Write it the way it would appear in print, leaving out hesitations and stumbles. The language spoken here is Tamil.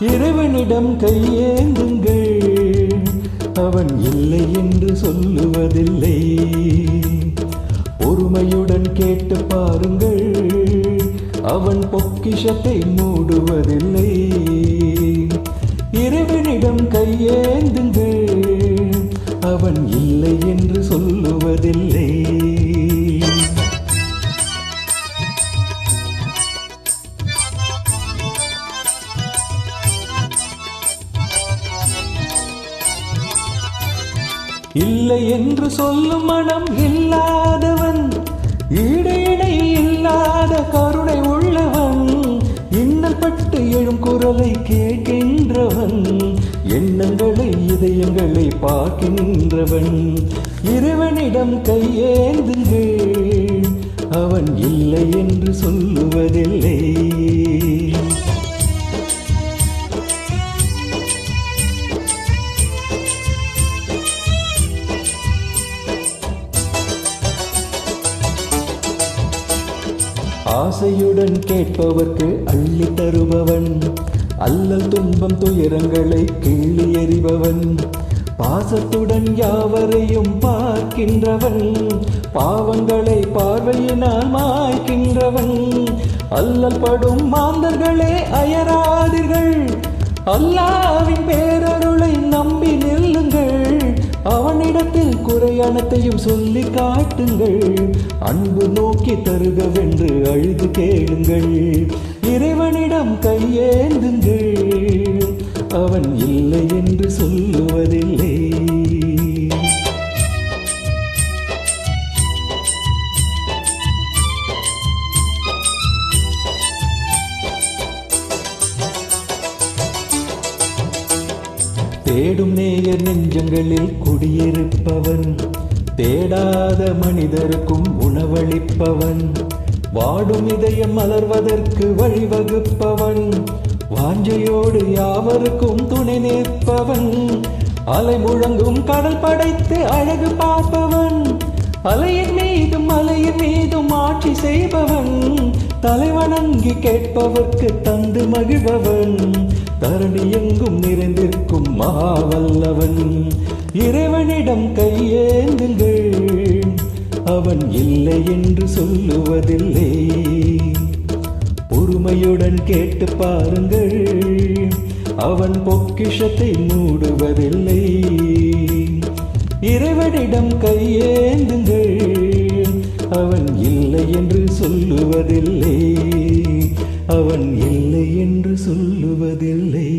இறைவனிடம் கையேந்துங்கள், அவன் இல்லை என்று சொல்லுவதில்லை. பொறுமையுடன் கேட்டு பாருங்கள், அவன் பொக்கிஷத்தை மூடுவதில்லை. இறைவனிடம் கையேந்துங்கள், அவன் இல்லை என்று சொல்லுவதில்லை. இல்லை என்று சொல்லும் மனம் இல்லாதவன், ஈடு இணை இல்லாத கருணை உள்ளவன், இன்னல் பட்டு எழும் குரலை கேட்கின்றவன், எண்ணங்களை இதயங்களை பார்க்கின்றவன். இறைவனிடம் கையேந்துங்கள், அவன் இல்லை என்று சொல்லுவதில்லை. ஆசையுடன் கேட்பவர்க்கு அள்ளி தருபவன், அல்லல் துன்பம் துயரங்களை கிள்ளி எறிபவன், பாசத்துடன் யாவரையும் பார்க்கின்றவன், பாவங்களை பார்வையினால் மாய்க்கின்றவன். அல்லல் படும் மாந்தர்களே அயராதீர்கள், அல்லாவின் பேரருளை நம்பி நில்லுங்கள். அவனிடத்தில் குறையானத்தையும் சொல்லி காட்டுங்கள், அன்பு நோக்கி தருகவென்று அழுது கேளுங்கள். இறைவனிடம் கையேந்துங்கள், அவன் இல்லை என்று சொல்லுவதில்லை. தேடும் நேயர் நெஞ்சங்களில் குடியிருப்பவன், தேடாத மனிதருக்கும் உணவளிப்பவன், வாடும் இதயம் மலர்வதற்கு வழிவகுப்பவன், வாஞ்சையோடு யாவருக்கும் துணை நிற்பவன், அலை முழங்கும் கடல் படைத்து அழகு பார்ப்பவன், அலையின் மீதும் ஆட்சி செய்பவன், தலைவணங்கி கேட்பவர்க்கு தந்து மகிழ்பவன், தரணி எங்கும் நிறைந்திருக்கும் மகாவல்லவன். இறைவனிடம் கையேந்துங்கள், அவன் இல்லை என்று சொல்லுவதில்லை. பொறுமையுடன் கேட்டு பாருங்கள், அவன் பொக்கிஷத்தை மூடுவதில்லை. இறைவனிடம் கையேந்துங்கள், அவன் இல்லை என்று சொல்லுவதில்லை. அவன் இல்லை என்று சொல்லுவதில்லை.